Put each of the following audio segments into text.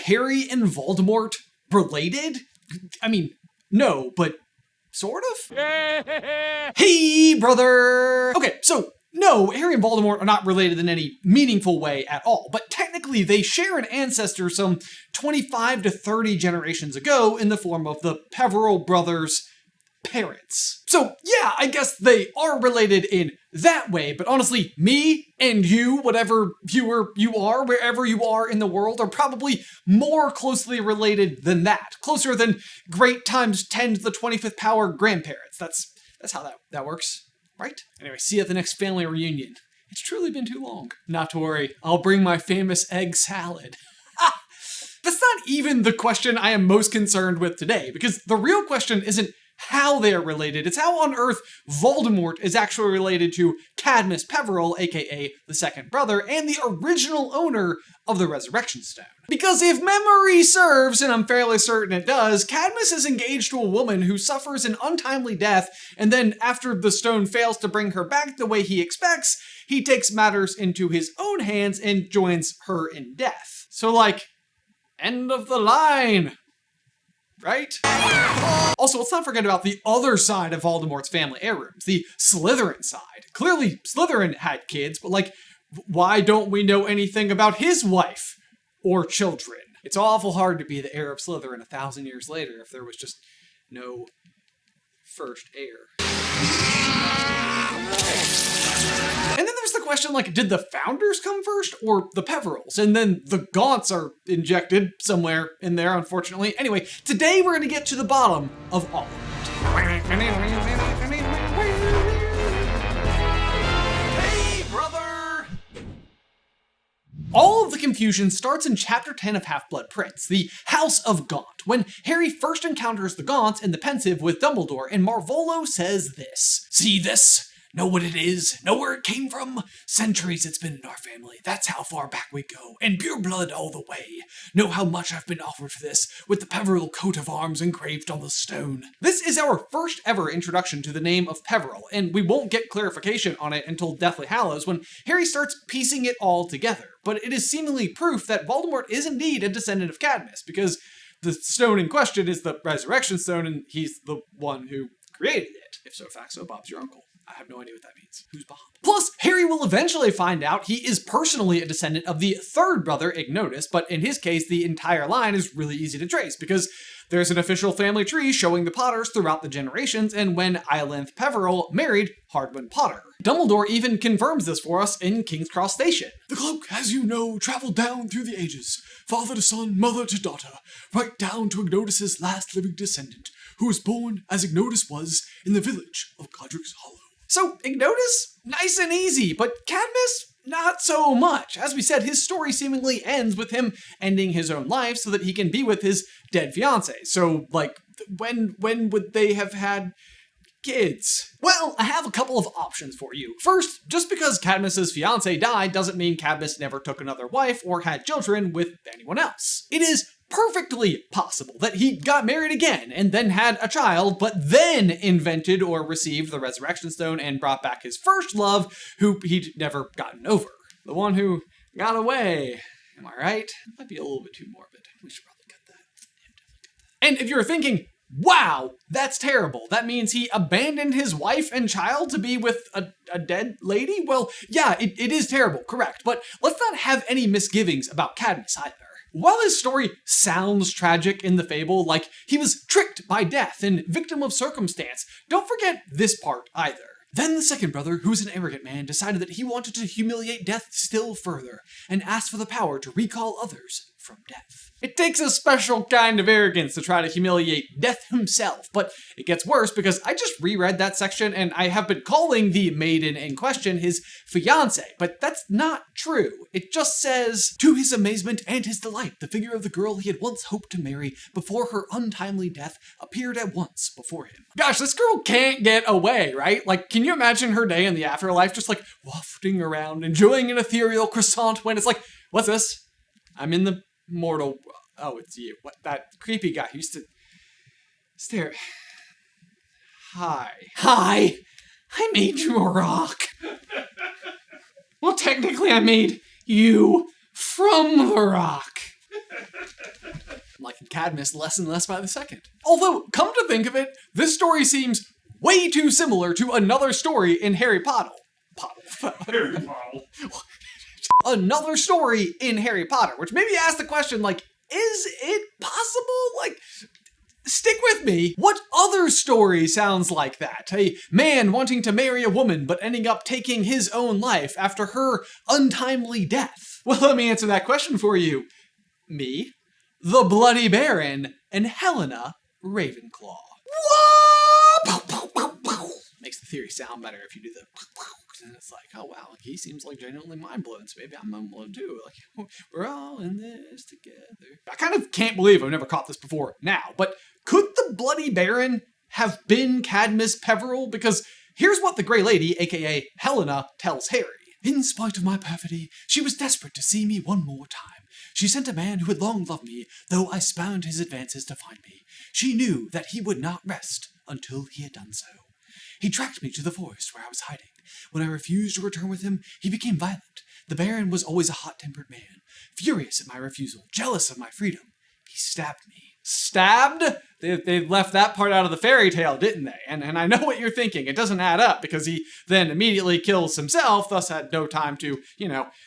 Harry and Voldemort related? I mean, no, but sort of? Hey, brother! Okay, so no, Harry and Voldemort are not related in any meaningful way at all, but technically they share an ancestor some 25 to 30 generations ago in the form of the Peverell brothers' parents. So yeah, I guess they are related in that way, but honestly, me and you, whatever viewer you are, wherever you are in the world, are probably more closely related than that. Closer than great times 10 to the 25th power grandparents. That's how that works, right? Anyway, see you at the next family reunion. It's truly been too long. Not to worry, I'll bring my famous egg salad. That's not even the question I am most concerned with today, because the real question isn't how they are related, it's how on earth Voldemort is actually related to Cadmus Peverell, aka the second brother, and the original owner of the Resurrection Stone. Because if memory serves, and I'm fairly certain it does, Cadmus is engaged to a woman who suffers an untimely death, and then after the stone fails to bring her back the way he expects, he takes matters into his own hands and joins her in death. So like, end of the line, right? Also, let's not forget about the other side of Voldemort's family heirlooms, the Slytherin side. Clearly, Slytherin had kids, but like, why don't we know anything about his wife or children? It's awful hard to be the heir of Slytherin 1,000 years later if there was just no first heir. And then there's the question, like, did the founders come first or the Peverells? And then the Gaunts are injected somewhere in there, unfortunately. Anyway, today we're going to get to the bottom of all of it. Hey, brother! All of the confusion starts in Chapter 10 of Half-Blood Prince, the House of Gaunt, when Harry first encounters the Gaunts in the Pensive with Dumbledore, and Marvolo says this. See this? Know what it is? Know where it came from? Centuries it's been in our family. That's how far back we go. And pure blood all the way. Know how much I've been offered for this, with the Peverell coat of arms engraved on the stone. This is our first ever introduction to the name of Peverell, and we won't get clarification on it until Deathly Hallows, when Harry starts piecing it all together. But it is seemingly proof that Voldemort is indeed a descendant of Cadmus, because the stone in question is the Resurrection Stone, and he's the one who created it. If so facto, Bob's your uncle. I have no idea what that means. Who's Bob? Plus, Harry will eventually find out he is personally a descendant of the third brother, Ignotus, but in his case, the entire line is really easy to trace, because there's an official family tree showing the Potters throughout the generations, and when Iolanthe Peverell married Hardwin Potter. Dumbledore even confirms this for us in King's Cross Station. The cloak, as you know, traveled down through the ages, father to son, mother to daughter, right down to Ignotus's last living descendant, who was born as Ignotus was in the village of Godric's Hollow. So, Ignotus, nice and easy, but Cadmus, not so much. As we said, his story seemingly ends with him ending his own life so that he can be with his dead fiancé. So, like, when would they have had kids? Well, I have a couple of options for you. First, just because Cadmus's fiancé died doesn't mean Cadmus never took another wife or had children with anyone else. It is perfectly possible that he got married again and then had a child, but then invented or received the Resurrection Stone and brought back his first love, who he'd never gotten over. The one who got away. Am I right? Might be a little bit too morbid. We should probably cut that. And if you're thinking, wow, that's terrible, that means he abandoned his wife and child to be with a dead lady? Well, yeah, it is terrible, correct, but let's not have any misgivings about Cadmus either. While his story sounds tragic in the fable, like he was tricked by death and victim of circumstance, don't forget this part either. Then the second brother, who was an arrogant man, decided that he wanted to humiliate death still further, and asked for the power to recall others from death. It takes a special kind of arrogance to try to humiliate death himself, but it gets worse because I just reread that section and I have been calling the maiden in question his fiancé, but that's not true. It just says, to his amazement and his delight, the figure of the girl he had once hoped to marry before her untimely death appeared at once before him. Gosh, this girl can't get away, right? Like, can you imagine her day in the afterlife just like wafting around, enjoying an ethereal croissant when it's like, what's this? I'm in the mortal. Oh, it's you. What, that creepy guy who used to stare. Hi. I made you a rock. Well, technically I made you from the rock. liking Cadmus less and less by the second. Although, come to think of it, this story seems way too similar to another story in Harry Potter. Harry Potter. Another story in Harry Potter, which made me ask the question, like, is it possible? Like, stick with me. What other story sounds like that? A man wanting to marry a woman, but ending up taking his own life after her untimely death? Well, let me answer that question for you. Me, the Bloody Baron, and Helena Ravenclaw. Makes the theory sound better if you do the... And it's like, oh wow, like he seems like genuinely mind-blowing, so maybe I'm mind-blown too. Like, we're all in this together. I kind of can't believe I've never caught this before now, but could the Bloody Baron have been Cadmus Peverell? Because here's what the Grey Lady, aka Helena, tells Harry. In spite of my perfidy, she was desperate to see me one more time. She sent a man who had long loved me, though I spurned his advances to find me. She knew that he would not rest until he had done so. He tracked me to the forest where I was hiding. When I refused to return with him, he became violent. The Baron was always a hot-tempered man, furious at my refusal, jealous of my freedom. He stabbed me. Stabbed? They left that part out of the fairy tale, didn't they? And I know what you're thinking. It doesn't add up because he then immediately kills himself, thus had no time to,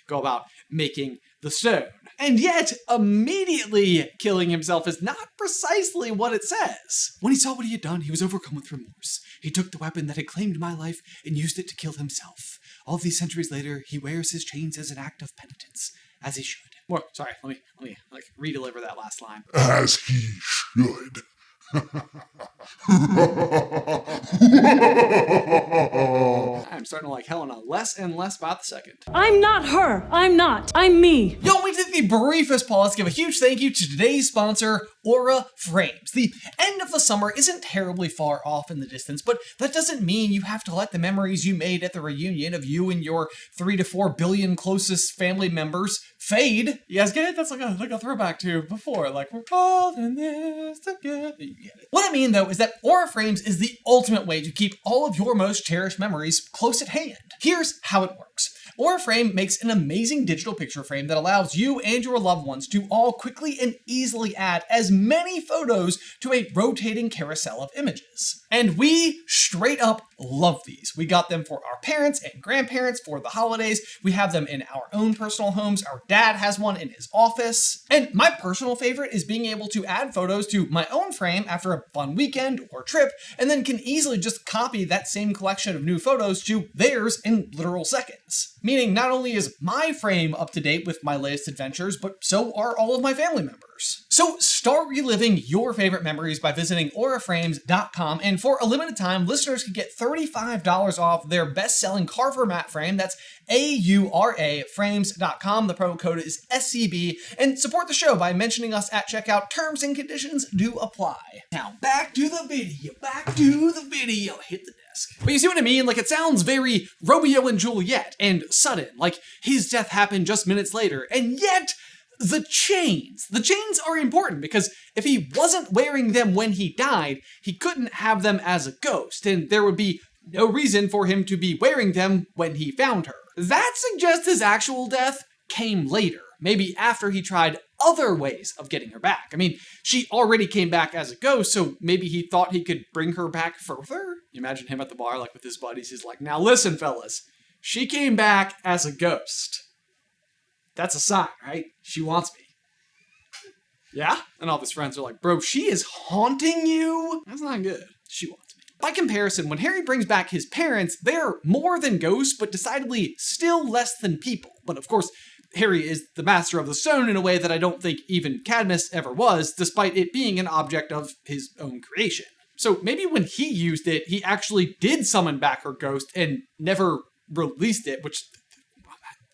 go about making the stone. And yet, immediately killing himself is not precisely what it says. When he saw what he had done, he was overcome with remorse. He took the weapon that had claimed my life and used it to kill himself. All these centuries later, he wears his chains as an act of penitence, as he should. Well, sorry, let me redeliver that last line. As he should. I'm starting to like Helena less and less by the second. I'm not her. I'm not. I'm me. Yo, we did the briefest pause. Give a huge thank you to today's sponsor, Aura Frames. The end of the summer isn't terribly far off in the distance, but that doesn't mean you have to let the memories you made at the reunion of you and your 3 to 4 billion closest family members fade. You guys get it? That's like a throwback to before. Like, we're all in this together. You get it. What I mean, though, is that Aura Frames is the ultimate way to keep all of your most cherished memories close at hand. Here's how it works. Aura Frame makes an amazing digital picture frame that allows you and your loved ones to all quickly and easily add as many photos to a rotating carousel of images. And we straight up love these. We got them for our parents and grandparents for the holidays. We have them in our own personal homes. Our dad has one in his office. And my personal favorite is being able to add photos to my own frame after a fun weekend or trip, and then can easily just copy that same collection of new photos to theirs in literal seconds. Meaning not only is my frame up to date with my latest adventures, but so are all of my family members. So start reliving your favorite memories by visiting auraframes.com, and for a limited time, listeners can get $35 off their best-selling Carver mat frame. That's AURA frames.com. The promo code is SCB, and support the show by mentioning us at checkout. Terms and conditions do apply. Now back to the video. Hit the desk. But you see what I mean? Like, it sounds very Romeo and Juliet and sudden. Like, his death happened just minutes later, and yet the chains are important because if he wasn't wearing them when he died, he couldn't have them as a ghost, and there would be no reason for him to be wearing them when he found her. That suggests his actual death came later, maybe after he tried other ways of getting her back. I mean, she already came back as a ghost, so maybe he thought he could bring her back further? You imagine him at the bar, like with his buddies, he's like, now listen, fellas, she came back as a ghost. That's a sign, right? She wants me. Yeah? And all of his friends are like, bro, she is haunting you? That's not good. She wants me. By comparison, when Harry brings back his parents, they're more than ghosts, but decidedly still less than people. But of course, Harry is the master of the stone in a way that I don't think even Cadmus ever was, despite it being an object of his own creation. So maybe when he used it, he actually did summon back her ghost and never released it, which,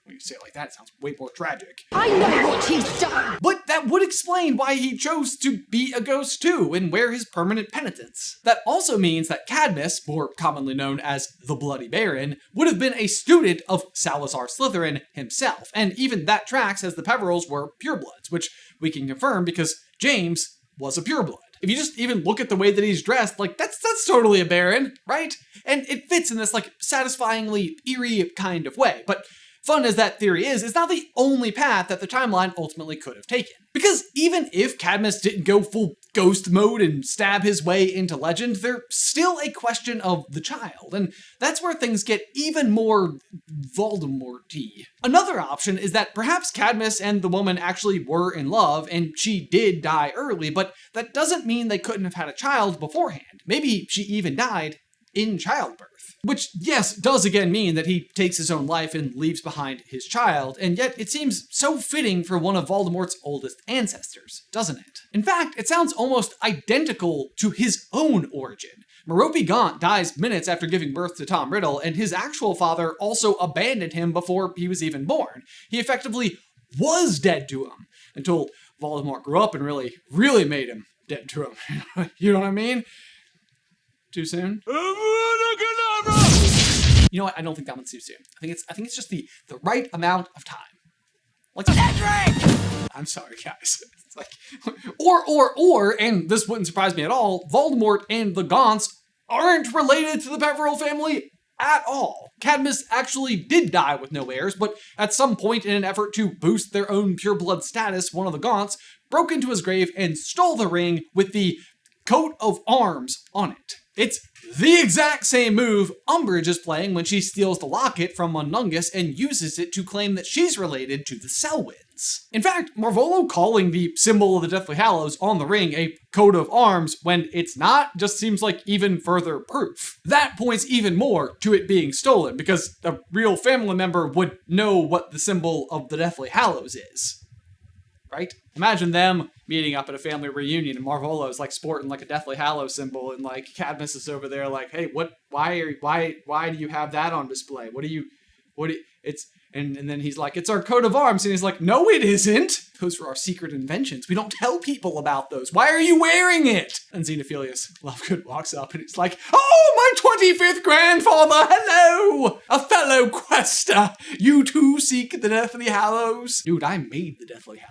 when you say it like that, it sounds way more tragic. I know what he's done! But that would explain why he chose to be a ghost too and wear his permanent penitence. That also means that Cadmus, more commonly known as the Bloody Baron, would have been a student of Salazar Slytherin himself, and even that tracks as the Peverells were purebloods, which we can confirm because James was a pureblood. If you just even look at the way that he's dressed, like, that's totally a Baron, right? And it fits in this, like, satisfyingly eerie kind of way. But fun as that theory is, it's not the only path that the timeline ultimately could have taken. Because even if Cadmus didn't go full ghost mode and stab his way into legend, there's still a question of the child, and that's where things get even more Voldemort-y. Another option is that perhaps Cadmus and the woman actually were in love, and she did die early, but that doesn't mean they couldn't have had a child beforehand. Maybe she even died in childbirth. Which, yes, does again mean that he takes his own life and leaves behind his child, and yet it seems so fitting for one of Voldemort's oldest ancestors, doesn't it? In fact, it sounds almost identical to his own origin. Merope Gaunt dies minutes after giving birth to Tom Riddle, and his actual father also abandoned him before he was even born. He effectively was dead to him, until Voldemort grew up and really made him dead to him. You know what I mean? Too soon? You know what? I don't think that one's too soon. I think it's just the right amount of time. Like Cedric! I'm sorry, guys. It's like, or, and this wouldn't surprise me at all, Voldemort and the Gaunts aren't related to the Peverell family at all. Cadmus actually did die with no heirs, but at some point in an effort to boost their own pureblood status, one of the Gaunts broke into his grave and stole the ring with the coat of arms on it. It's the exact same move Umbridge is playing when she steals the locket from Mundungus and uses it to claim that she's related to the Selwyns. In fact, Marvolo calling the symbol of the Deathly Hallows on the ring a coat of arms when it's not just seems like even further proof. That points even more to it being stolen, because a real family member would know what the symbol of the Deathly Hallows is. Right? Imagine them meeting up at a family reunion and Marvolo's like sporting like a Deathly Hallows symbol and like Cadmus is over there like, hey, why do you have that on display? And then he's like, it's our coat of arms. And he's like, no, it isn't. Those are our secret inventions. We don't tell people about those. Why are you wearing it? And Xenophilius Lovegood walks up and he's like, oh, my 25th grandfather, hello! A fellow quester. You too seek the Deathly Hallows? Dude, I made the Deathly Hallows.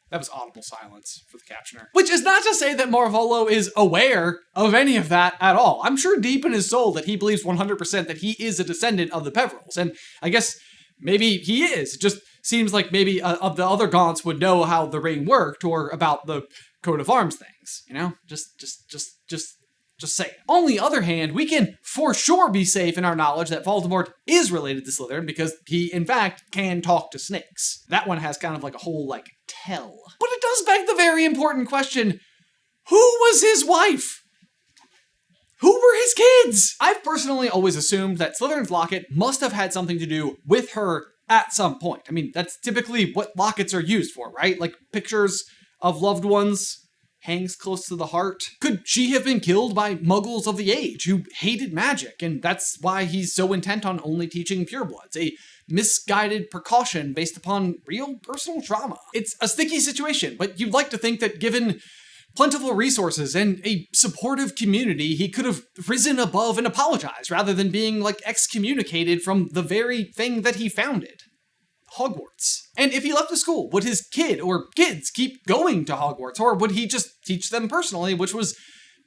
That was audible silence for the captioner. Which is not to say that Marvolo is aware of any of that at all. I'm sure deep in his soul that he believes 100% that he is a descendant of the Peverells. And I guess maybe he is. It just seems like maybe of the other Gaunts would know how the ring worked or about the coat of arms things. You know? Just say it. On the other hand, we can for sure be safe in our knowledge that Voldemort is related to Slytherin because he, in fact, can talk to snakes. That one has kind of like a whole, like, tell. But it does beg the very important question, who was his wife? Who were his kids? I've personally always assumed that Slytherin's locket must have had something to do with her at some point. I mean, that's typically what lockets are used for, right? Like pictures of loved ones hangs close to the heart. Could she have been killed by muggles of the age who hated magic, and that's why he's so intent on only teaching purebloods? A misguided precaution based upon real personal trauma. It's a sticky situation, but you'd like to think that given plentiful resources and a supportive community, he could have risen above and apologized rather than being like excommunicated from the very thing that he founded. Hogwarts. And if he left the school, would his kid or kids keep going to Hogwarts, or would he just teach them personally, which was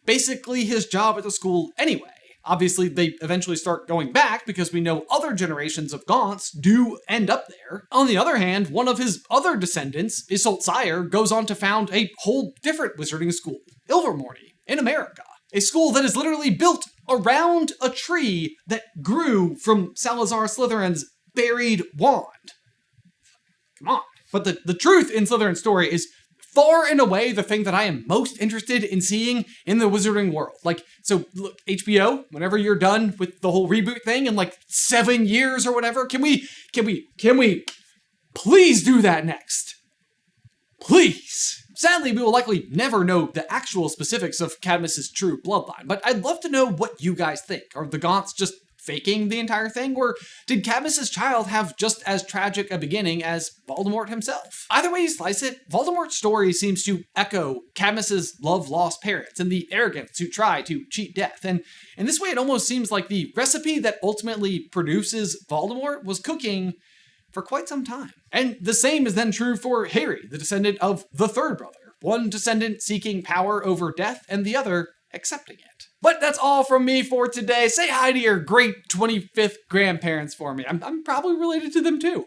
basically his job at the school anyway? Obviously, they eventually start going back because we know other generations of Gaunts do end up there. On the other hand, one of his other descendants, Isolt Sire, goes on to found a whole different wizarding school, Ilvermorny, in America. A school that is literally built around a tree that grew from Salazar Slytherin's buried wand. Come on. But the truth in Slytherin's story is far and away the thing that I am most interested in seeing in the wizarding world. Like, so look, HBO, whenever you're done with the whole reboot thing in like 7 years or whatever, can we please do that next? Please. Sadly, we will likely never know the actual specifics of Cadmus's true bloodline, but I'd love to know what you guys think. Are the Gaunts just faking the entire thing, or did Cadmus's child have just as tragic a beginning as Voldemort himself? Either way you slice it, Voldemort's story seems to echo Cadmus's love-lost parents and the arrogance who try to cheat death, and in this way it almost seems like the recipe that ultimately produces Voldemort was cooking for quite some time. And the same is then true for Harry, the descendant of the third brother. One descendant seeking power over death, and the other accepting it. But that's all from me for today. Say hi to your great 25th grandparents for me. I'm probably related to them too.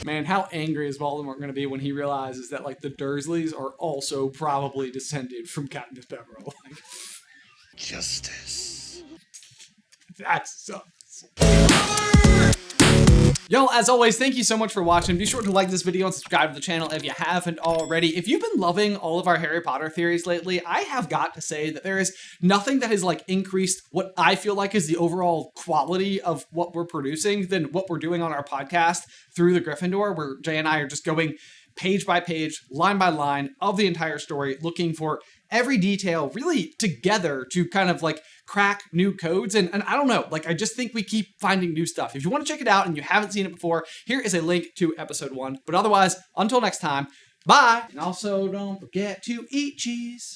Man, how angry is Voldemort going to be when he realizes that, like, the Dursleys are also probably descended from Cadmus Peverell? Justice. That sucks. Y'all, as always, thank you so much for watching. Be sure to like this video and subscribe to the channel if you haven't already. If you've been loving all of our Harry Potter theories lately, I have got to say that there is nothing that has like increased what I feel like is the overall quality of what we're producing than what we're doing on our podcast through the Gryffindor, where Jay and I are just going page by page, line by line of the entire story, looking for every detail really together to kind of like crack new codes. And I don't know, like I just think we keep finding new stuff. If you want to check it out and you haven't seen it before, here is a link to episode 1. But otherwise, until next time, bye. And also don't forget to eat cheese.